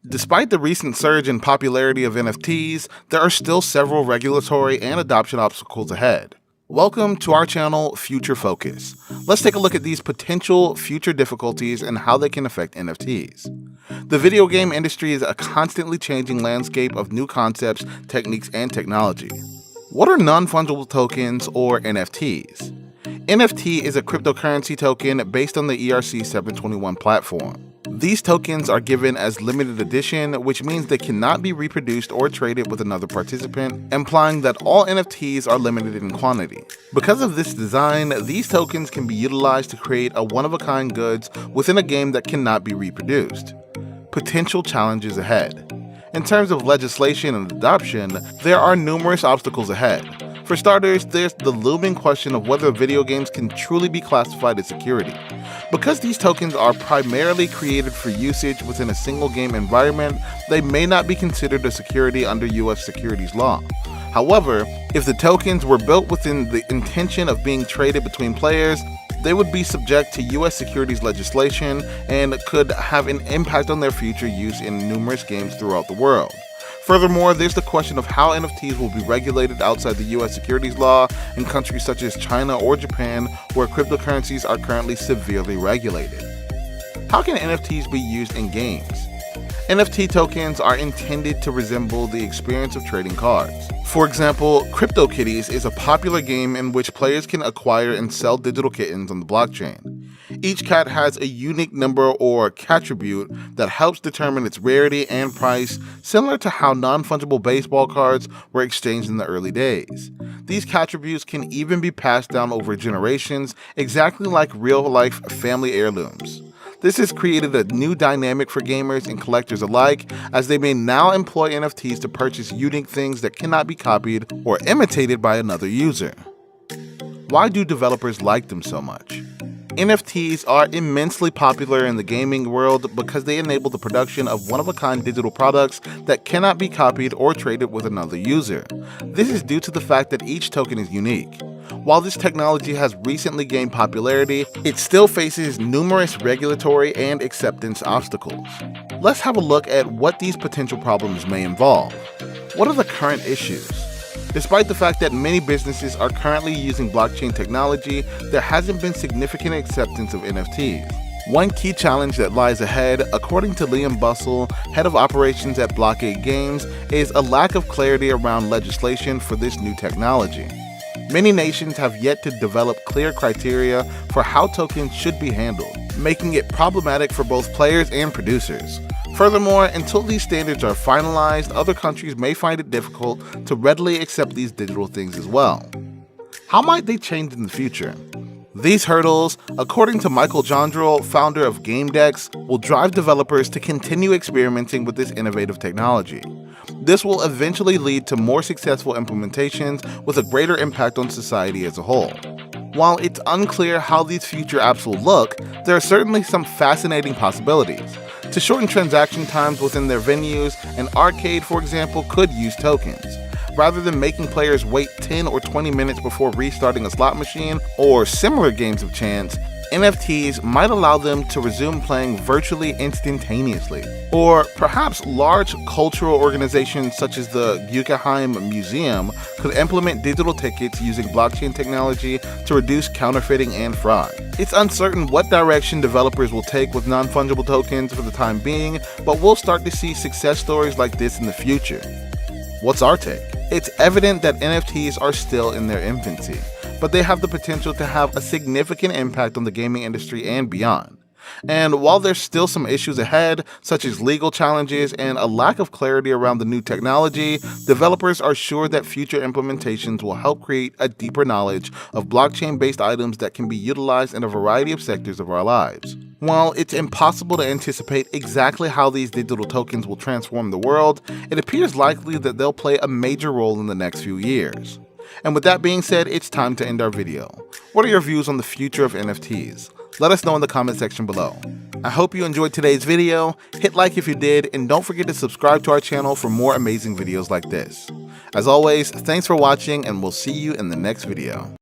Despite the recent surge in popularity of NFTs, there are still several regulatory and adoption obstacles ahead. Welcome to our channel, Future Focus. Let's take a look at these potential future difficulties and how they can affect NFTs. The video game industry is a constantly changing landscape of new concepts, techniques, and technology. What are non-fungible tokens, or NFTs? NFT is a cryptocurrency token based on the ERC 721 platform. These tokens are given as limited edition, which means they cannot be reproduced or traded with another participant, implying that all NFTs are limited in quantity. Because of this design, these tokens can be utilized to create a one-of-a-kind goods within a game that cannot be reproduced. Potential challenges ahead. In terms of legislation and adoption, there are numerous obstacles ahead. For starters, there's the looming question of whether video games can truly be classified as security. Because these tokens are primarily created for usage within a single game environment, they may not be considered a security under US securities law. However, if the tokens were built within the intention of being traded between players, they would be subject to US securities legislation and could have an impact on their future use in numerous games throughout the world. Furthermore, there's the question of how NFTs will be regulated outside the US securities law in countries such as China or Japan, where cryptocurrencies are currently severely regulated. How can NFTs be used in games? NFT tokens are intended to resemble the experience of trading cards. For example, CryptoKitties is a popular game in which players can acquire and sell digital kittens on the blockchain. Each cat has a unique number or cattribute that helps determine its rarity and price, similar to how non-fungible baseball cards were exchanged in the early days. These cattributes can even be passed down over generations, exactly like real-life family heirlooms. This has created a new dynamic for gamers and collectors alike, as they may now employ NFTs to purchase unique things that cannot be copied or imitated by another user. Why do developers like them so much? NFTs are immensely popular in the gaming world because they enable the production of one-of-a-kind digital products that cannot be copied or traded with another user. This is due to the fact that each token is unique. While this technology has recently gained popularity, it still faces numerous regulatory and acceptance obstacles. Let's have a look at what these potential problems may involve. What are the current issues? Despite the fact that many businesses are currently using blockchain technology, there hasn't been significant acceptance of NFTs. One key challenge that lies ahead, according to Liam Bussell, head of operations at Blockade Games, is a lack of clarity around legislation for this new technology. Many nations have yet to develop clear criteria for how tokens should be handled, making it problematic for both players and producers. Furthermore, until these standards are finalized, other countries may find it difficult to readily accept these digital things as well. How might they change in the future? These hurdles, according to Michael Jondrell, founder of GameDex, will drive developers to continue experimenting with this innovative technology. This will eventually lead to more successful implementations with a greater impact on society as a whole. While it's unclear how these future apps will look, there are certainly some fascinating possibilities. To shorten transaction times within their venues, an arcade, for example, could use tokens. Rather than making players wait 10 or 20 minutes before restarting a slot machine or similar games of chance, NFTs might allow them to resume playing virtually instantaneously. Or perhaps large cultural organizations such as the Guggenheim Museum could implement digital tickets using blockchain technology to reduce counterfeiting and fraud. It's uncertain what direction developers will take with non-fungible tokens for the time being, but we'll start to see success stories like this in the future. What's our take? It's evident that NFTs are still in their infancy, but they have the potential to have a significant impact on the gaming industry and beyond. And while there's still some issues ahead, such as legal challenges and a lack of clarity around the new technology, developers are sure that future implementations will help create a deeper knowledge of blockchain-based items that can be utilized in a variety of sectors of our lives. While it's impossible to anticipate exactly how these digital tokens will transform the world, it appears likely that they'll play a major role in the next few years. And with that being said, it's time to end our video. What are your views on the future of NFTs? Let us know in the comment section below. I hope you enjoyed today's video. Hit like if you did, and don't forget to subscribe to our channel for more amazing videos like this. As always, thanks for watching, and we'll see you in the next video.